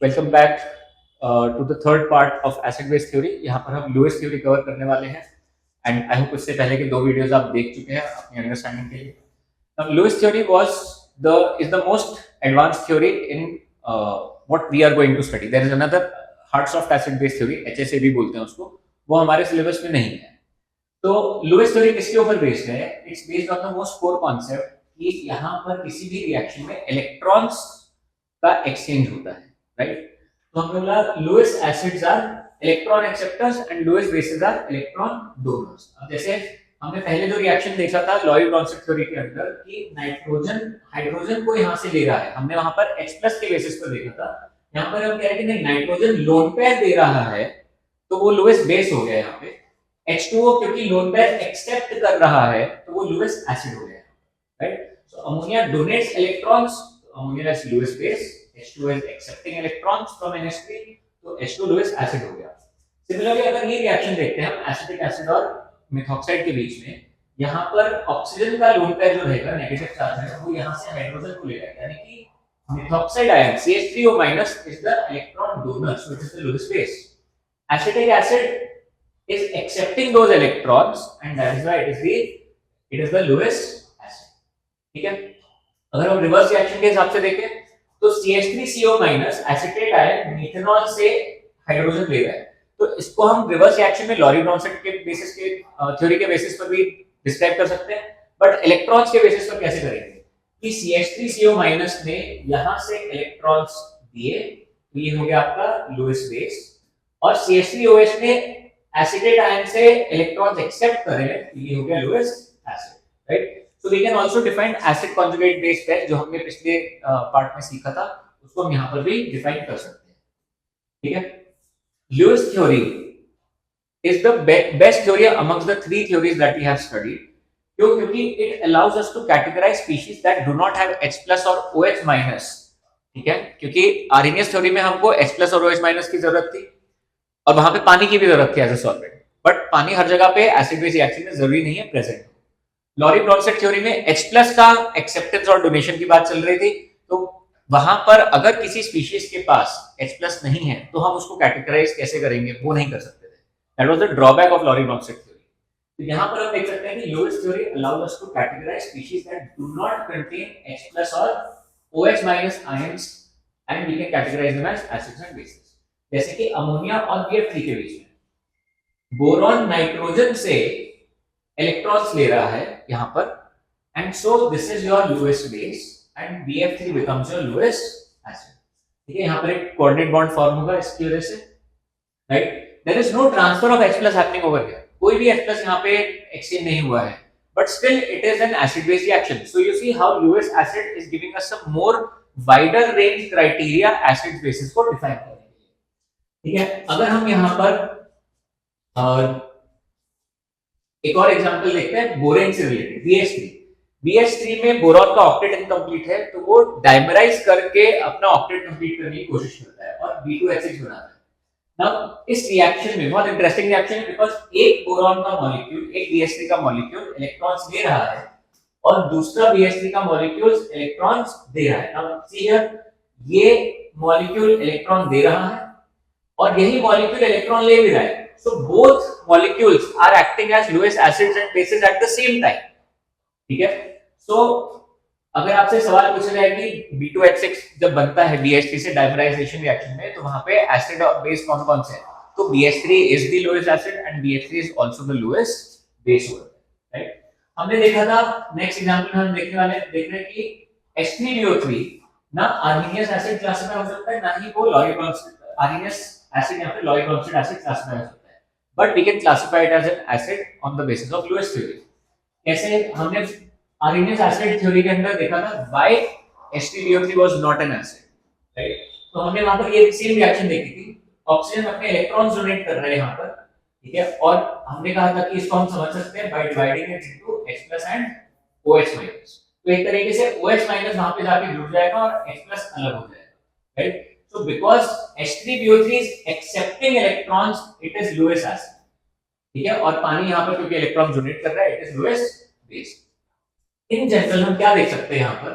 Welcome back to the third part of acid base theory. यहाँ पर हम Lewis theory cover करने वाले हैं एंड आई होप इससे पहले के दो वीडियोस आप देख चुके हैं अपनी अंडरस्टैंडिंग के लिए। Now, Lewis theory is the most advanced theory in what we are going to study. There is another hard soft acid base theory, HSA भी बोलते हैं उसको, वो हमारे सिलेबस में नहीं है। तो लुईस थ्योरी किसके ऊपर बेस्ड है? It's based on the most core concept कि यहाँ पर किसी भी रिएक्शन में इलेक्ट्रॉन्स का एक्सचेंज होता है, राइट? तो हमने बोला Lewis acids are electron acceptors and Lewis bases are electron donors. अब जैसे हमने पहले जो रिएक्शन देखा था लॉरी ब्रॉन्सन थ्योरी के अंदर कि नाइट्रोजन हाइड्रोजन को यहाँ से ले रहा है, हमने वहां पर H प्लस के बेसिस पर देखा था। यहाँ पर हम कह रहे हैं कि नहीं, नाइट्रोजन लोन पेयर दे रहा है तो वो लुईस बेस हो गया। यहाँ पे H2O क्योंकि लोन पेयर एक्सेप्ट कर रहा है तो वो लुईस एसिड हो गया, right? So ammonia donates electrons, ammonia is Lewis base, H2O is accepting electrons from NH3, तो H2 लुईस एसिड हो गया। सिमिलरली अगर ये रिएक्शन देखते हैं हम एसिटिक एसिड और मेथॉक्साइड के बीच में, यहाँ पर ऑक्सीजन का लोन पेयर जो रहेगा नेगेटिव चार्ज है वो यहाँ से हाइड्रोजन को लेगा, यानी कि methoxide ion CH3O- is the electron donor, so it is the Lewis base. Acetic acid is accepting those electrons and that is why it is the Lewis acid. ठीक है? अगर हम रिवर्स रिएक्शन के हिसाब से देखें तो CH3CO- एसिटेट आयन मिथेनॉल से हाइड्रोजन ले रहा है, तो इसको हम रिवर्स रिएक्शन में लॉरी ब्रॉन्सन के बेसिस के थ्योरी के बेसिस पर भी डिस्क्राइब कर सकते हैं। बट इलेक्ट्रॉन्स के बेसिस पर कैसे करेंगे कि CH3CO- ने यहां से इलेक्ट्रॉन्स दिए तो ये हो गया आपका लुईस बेस, और CH3OH ने एसिटेट आयन से इलेक्ट्रॉन्स एक्सेप्ट करे तो ये हो गया Lewis acid, right? So we can also define acid conjugate base pair, जो हमने पिछले पार्ट में सीखा था उसको हम यहाँ पर भी डिफाइन कर सकते हैं, ठीक है? Lewis theory is the best theory amongst the three theories that we have studied. क्यों? क्योंकि it allows us to categorize species that do not have H plus और OH minus, ठीक है? क्योंकि आर्हेनियस थ्योरी में हमको H plus और OH minus की जरूरत थी और वहां पे पानी की भी जरूरत थी एज ए सॉल्वेंट, बट पानी हर जगह पे एसिड बेस रिएक्शन में जरूरी नहीं है प्रेजेंट। लॉरी ब्रॉन्सन थ्योरी में H प्लस का एक्सेप्टेंस और डोनेशन की बात चल रही थी, तो वहां पर अगर किसी स्पीशीज के पास H प्लस नहीं है तो हम उसको कैटेगराइज कैसे करेंगे, वो नहीं कर सकते थे। That was the drawback of Lowry Bronsted theory. तो यहाँ पर हम देख सकते हैं कि Lewis theory allows us to categorize species that do not contain H plus और OH minus ions and we can categorize them as acids and bases. जैसे कि अमोनिया और BF3 के बीच में बोरॉन नाइट्रोजन से इलेक्ट्रॉन्स ले रहा है यहाँ पर, and so this is your Lewis base and BF3 becomes your Lewis acid, ठीक है? यहाँ पर एक कोऑर्डिनेट बॉन्ड फॉर्म होगा इसकी वजह से, right? There is no transfer of H plus happening over here, कोई भी H प्लस यहाँ पे एक्सचेंज नहीं हुआ है, but still it is an acid base reaction. So you see how Lewis acid is giving us some more wider range criteria acid bases को define करने के लिए, ठीक है? अगर हम यहाँ पर एक और एग्जांपल देखते हैं बोरेन से रिलेटेड, BH3 में बोरॉन का ऑक्टेट इनकम्प्लीट है तो वो डाइमराइज करके अपना ऑक्टेट कंप्लीट करने की कोशिश करता है और B2H6 बनाता है। नाउ इस रिएक्शन में बहुत इंटरेस्टिंग रिएक्शन है, बिकॉज़ एक बोरॉन का मॉलिक्यूल, एक BH3 का मॉलिक्यूल इलेक्ट्रॉन्स ले रहा है और दूसरा BH3 का मॉलिक्यूल इलेक्ट्रॉन्स दे रहा है। नाउ सी हियर, ये मॉलिक्यूल इलेक्ट्रॉन दे रहा है और यही मॉलिक्यूल इलेक्ट्रॉन ले भी रहा है, so both molecules are acting as Lewis acids and bases at the same time, ठीक है? so अगर आपसे सवाल पूछा जाए कि B2H6 जब बनता है BH3 से डाइमराइजेशन रिएक्शन में तो वहां पे एसिड और बेस कौन कौन से हैं, तो BH3 is the Lewis acid and BH3 is also the Lewis base over there, right? हमने देखा था, नेक्स्ट एग्जांपल हम देखने वाले देख रहे हैं कि H3BO3 ना आर्हेनियस एसिड क्लासिफाई हो सकता है, ना ही वो लॉरी ब्रॉन्सन आर्हेनियस एसिड या फिर लॉरी ब्रॉन्सन एसिड क्लासिफाई हो सकता है, but we can classify it as an acid on the basis of Lewis theory. कैसे? हमने आर्हेनियस एसिड थ्योरी के अंदर देखा था why H3BO3 was not an acid, right? तो हमने वहां पर ये सेम रिएक्शन देखी थी, ऑक्सीजन अपने इलेक्ट्रॉन्स डोनेट कर रहे हैं यहाँ पर, ठीक है? और हमने कहा था कि इसको हम समझ सकते हैं by dividing it into H plus and OH minus, तो एक तरीके से OH माइनस वहां पे जाके जुड़ जाएगा और H प्लस अलग हो जाएगा, right? So because H3BO3 is accepting electrons, it is Lewis acid, ठीक है? और पानी यहाँ पर क्योंकि इलेक्ट्रॉन डोनेट कर रहा है, it is Lewis base। In general हम क्या देख सकते हैं यहाँ पर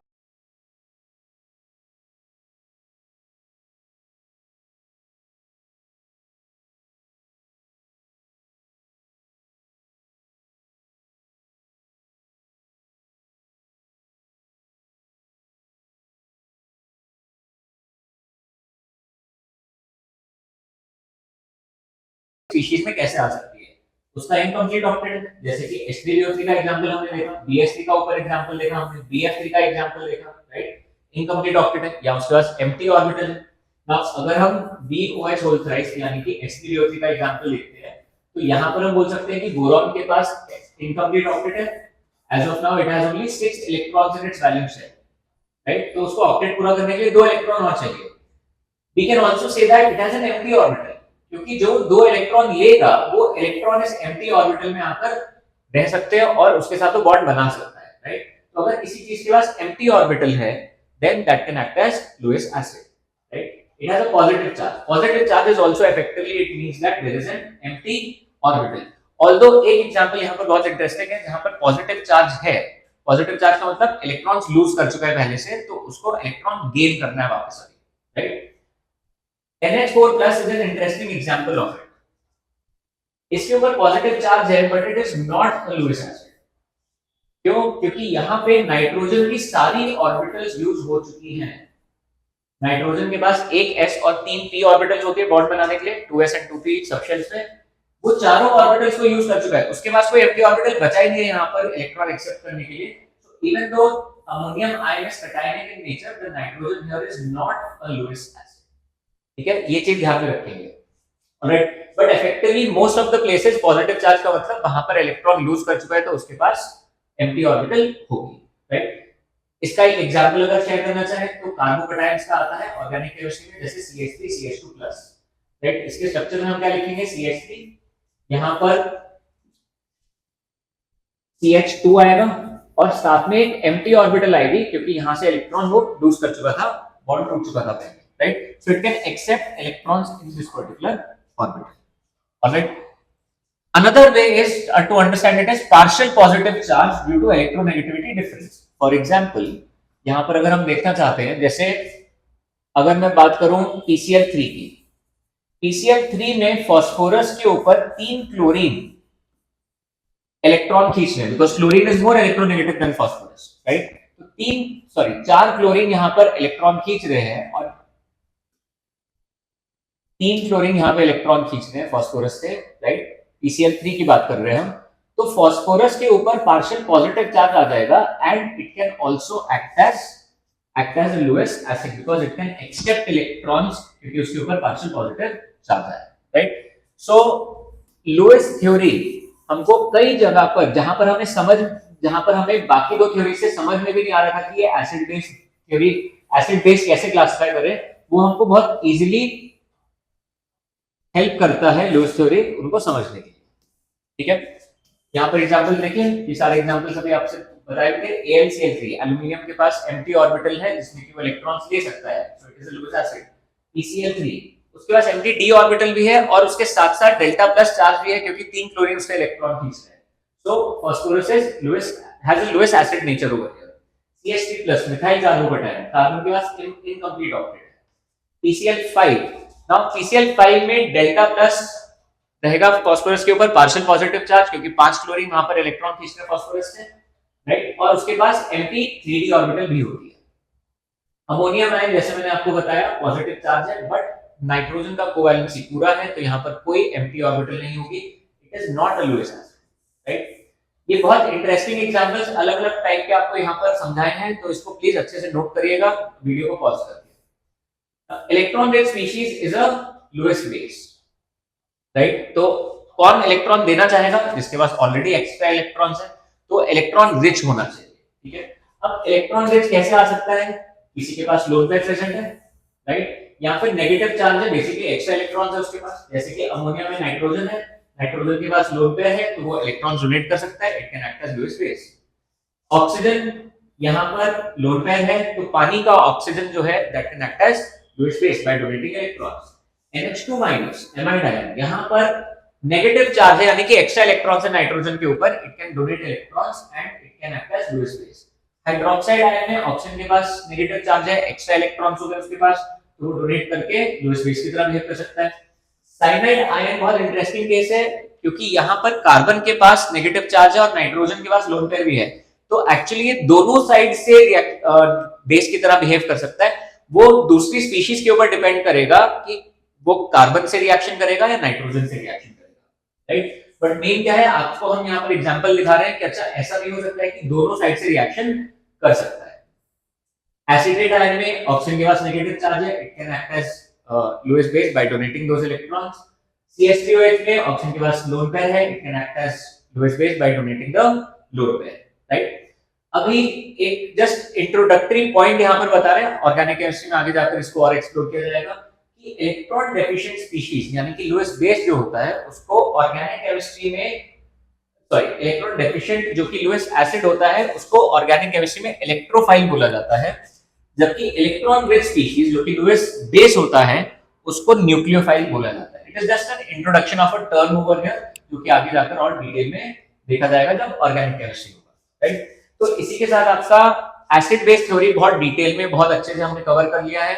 स्पीशीज में कैसे आ सकती है, उसका इनकम्प्लीट ऑक्टेट है। जैसे कि H3BO3 का एग्जांपल हमने देखा, BH3 का ऊपर एग्जांपल देखा हमने, BF3 का एग्जांपल देखा, राइट, इनकम्प्लीट ऑक्टेट है। या उसके पास एम्प्टी ऑर्बिटल है। नाउ अगर हम BOH होल थ्राइस यानी कि H3BO3 का एग्जांपल देखते हैं, तो यहां पर हम बोल सकते हैं कि बोरॉन के पास इनकम्प्लीट ऑक्टेट है। As of now it has only 6 electrons in its valence shell, right, तो उसको ऑक्टेट पूरा करने के लिए 2 इलेक्ट्रॉन और चाहिए। We can also say that it has an empty orbital, क्योंकि जो 2 इलेक्ट्रॉन लेगा वो इलेक्ट्रॉन इस एम्प्टी ऑर्बिटल में आकर रह सकते हैं और उसके साथ वो बॉन्ड बना सकता है, राइट। तो अगर किसी चीज के पास एम्प्टी ऑर्बिटल है, then that can act as Lewis acid, right. It has a positive charge. Positive charge is also effectively it means that there is an empty orbital. Although एक एग्जांपल यहां पर बहुत इंटरेस्टिंग है, जहां पर positive charge है। Positive charge का मतलब इलेक्ट्रॉन्स लूज कर चुका है पहले से, तो उसको इलेक्ट्रॉन गेन करना है वापस, right. NH4 plus is an interesting example of it. इसके ऊपर पॉजिटिव चार्ज है but it is not a Lewis acid. क्यों? क्योंकि यहाँ पे नाइट्रोजन की सारी ऑर्बिटल्स यूज हो चुकी हैं। नाइट्रोजन के पास एक s और 3 p ऑर्बिटल्स होती है बॉन्ड बनाने के लिए, 2s and 2p सबशेल्स पे। वो चारों ऑर्बिटल्स को यूज कर चुका है, उसके पास कोई एम्प्टी ऑर्बिटल बचा ही नहीं है यहाँ पर इलेक्ट्रॉन एक्सेप्ट करने के लिए। So even though ammonium ion is cationic in nature, the nitrogen here is not a Lewis acid। ठीक है, ये चीज ध्यान में रखेंगे, alright. But effectively most of the places positive charge का मतलब वहां पर इलेक्ट्रॉन लूज कर चुका है तो उसके पास एम्प्टी ऑर्बिटल होगी, राइट। इसका एक एग्जांपल अगर शेयर करना चाहे तो कार्बोकैटायंस का आता है ऑर्गेनिक केमिस्ट्री में, जैसे CH3 CH2+, राइट। इसके स्ट्रक्चर में हम क्या लिखेंगे, CH3, यहां पर CH2 आएगा और साथ में एक एम्प्टी ऑर्बिटल आएगी, क्योंकि यहां से इलेक्ट्रॉन वो लूज कर चुका था, बॉन्ड टूट चुका था पहले, right? So it can accept electrons in this particular orbital. Alright. Another way is to understand it as partial positive charge due to electronegativity difference. For example, यहाँ पर अगर हम देखना चाहते हैं, जैसे अगर मैं बात करूं PCl3 की, PCl3 में फास्फोरस के ऊपर 3 क्लोरीन इलेक्ट्रॉन खींच रहे हैं, because chlorine is more electronegative than phosphorus, right. तो 4 क्लोरीन यहाँ पर इलेक्ट्रॉन खींच रहे हैं और 3 क्लोरीन यहाँ पे इलेक्ट्रॉन खींच रहे हैं फास्फोरस से, राइट। PCl3 की बात कर रहे हैं हम, तो फास्फोरस के ऊपर पार्शियल पॉजिटिव चार्ज आ जाएगा and it can also act as a Lewis acid because it can accept electrons, क्योंकि उसके ऊपर पार्शियल पॉजिटिव चार्ज है, राइट। सो लुईस थ्योरी हमको कई जगह पर जहां पर हमें बाकी 2 थ्योरी से समझ में भी नहीं आ रहा था कि ये acid base theory, acid base कैसे क्लासिफाई करें, वो हमको बहुत इजीली हेल्प करता है लुईस थ्योरी उनको समझने के लिए, ठीक है। यहाँ पर एग्जांपल देखिए, ये सारे एग्जांपल सभी आपसे बताए थे। AlCl3 एल्युमिनियम के पास एम्प्टी ऑर्बिटल है जिसमें कि वो इलेक्ट्रॉन्स ले सकता है, so it is a Lewis acid. PCl3 उसके पास एम्प्टी d ऑर्बिटल भी है और उसके साथ साथ डेल्टा प्लस चार्ज भी है, क्योंकि 3 क्लोरीन उसका इलेक्ट्रॉन खींच रहे हैं। So phosphorus has a Lewis acid nature over here. CH3+ methyl carbocation, carbon के पास इनकम्प्लीट ऑक्टेट है। PCl5, नाउ PCl5 में डेल्टा प्लस रहेगा फास्फोरस के ऊपर पार्शियल पॉजिटिव चार्ज, क्योंकि 5 क्लोरीन वहां पर इलेक्ट्रॉन खींच रहे हैं फास्फोरस से, राइट। और उसके पास एम्प्टी 3d ऑर्बिटल भी होती है। अमोनियम आयन जैसे मैंने आपको बताया पॉजिटिव चार्ज है, बट नाइट्रोजन का कोवैलेंसी पूरा है, तो यहाँ पर कोई एम्प्टी ऑर्बिटल नहीं होगी, it is not a Lewis acid, right. ये बहुत इंटरेस्टिंग एग्जांपल्स अलग-अलग टाइप के आपको यहाँ पर समझाए हैं, तो इसको प्लीज अच्छे से नोट करिएगा, वीडियो को पॉज करके। Electron rich species is a Lewis base, right. तो कौन इलेक्ट्रॉन देना चाहेगा, जिसके पास ऑलरेडी एक्स्ट्रा इलेक्ट्रॉन्स है, तो इलेक्ट्रॉन रिच होना चाहिए, ठीक है। अब इलेक्ट्रॉन रिच कैसे आ सकता है, किसी के पास लोन पेयर प्रेजेंट है, राइट, या फिर नेगेटिव चार्ज है, बेसिकली एक्स्ट्रा इलेक्ट्रॉन्स है उसके पास, जैसे कि अमोनिया में नाइट्रोजन है, नाइट्रोजन के पास लोन पेयर है, तो वो इलेक्ट्रॉन डोनेट कर सकता है, it can act as Lewis base. Oxygen यहाँ पर लोन पेयर है, तो पानी का ऑक्सीजन जो है that can act as Lewis base by donating electrons. NH2- amide ion, यहाँ पर नेगेटिव चार्ज है, यानी कि एक्स्ट्रा इलेक्ट्रॉन्स है नाइट्रोजन के ऊपर, it can donate electrons and it can act as Lewis base. Hydroxide ion है, ऑक्सीजन के पास नेगेटिव चार्ज है, एक्स्ट्रा इलेक्ट्रॉन्स हो गए उसके पास, तो वो डोनेट करके लुईस बेस की तरह बिहेव कर सकता है। साइनाइड आयन बहुत इंटरेस्टिंग केस है, क्योंकि यहाँ पर कार्बन के पास नेगेटिव चार्ज है और नाइट्रोजन के पास लोन पेयर भी है, तो एक्चुअली ये दोनों साइड से बेस की तरह बिहेव कर सकता है। वो दूसरी स्पीशीज के ऊपर डिपेंड करेगा कि वो कार्बन से रिएक्शन करेगा या नाइट्रोजन से रिएक्शन करेगा। राइट। बट मेन क्या है, आपको हम यहाँ पर एग्जांपल दिखा रहे हैं कि अच्छा ऐसा भी हो सकता है कि दोनों साइड से रिएक्शन कर सकता है। एसिटेट आयन में ऑक्सीजन के पास नेगेटिव चार्ज है, it can act as Lewis base by donating those electrons. CH3OH में ऑक्सीजन के पास लोन पेयर है, it can act as Lewis base by donating the lone pair, right. अभी एक जस्ट इंट्रोडक्टरी पॉइंट यहाँ पर बता रहे हैं, ऑर्गेनिक केमिस्ट्री में आगे जाकर इसको और एक्सप्लोर किया जाएगा कि इलेक्ट्रॉन डेफिशिएंट स्पीशीज यानी कि लोएस्ट बेस जो होता है उसको ऑर्गेनिक केमिस्ट्री में, सॉरी, इलेक्ट्रॉन डेफिशिएंट जो कि लोएस्ट एसिड होता है उसको ऑर्गेनिक केमिस्ट्री में इलेक्ट्रोफाइल बोला जाता है, जबकि इलेक्ट्रॉन रिच स्पीशीज जो कि लोएस्ट बेस होता है उसको न्यूक्लियोफाइल बोला जाता है। It is just an introduction of a term over here, जो कि आगे जाकर और डिटेल में देखा जाएगा जब ऑर्गेनिक केमिस्ट्री होगा, राइट। तो इसी के साथ आपका एसिड बेस थ्योरी बहुत डिटेल में बहुत अच्छे से हमने कवर कर लिया है।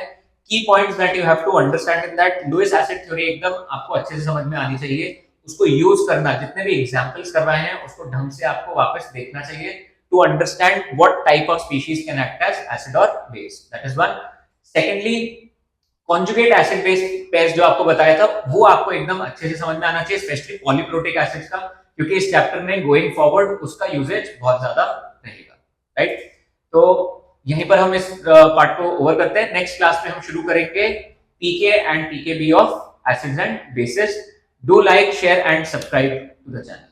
Key points that you have to understand in that Lewis acid theory एकदम आपको अच्छे से समझ में आनी चाहिए, उसको यूज करना, जितने भी एग्जांपल्स कर रहे हैं उसको ढंग से आपको वापस देखना चाहिए to understand what type of species can act as acid और base, that is one. Secondly, conjugate acid base pairs जो आपको बताया था वो आपको एकदम अच्छे से समझ में आना चाहिए, स्पेशली पॉलीप्रोटिक एसिड्स का, क्योंकि इस चैप्टर में गोइंग फॉरवर्ड उसका यूजेज बहुत ज्यादा रहेगा, राइट। तो यहीं पर हम इस पार्ट को ओवर करते हैं। नेक्स्ट क्लास में हम शुरू करेंगे pK and pKb of acids and bases. Do like, share and subscribe to the channel.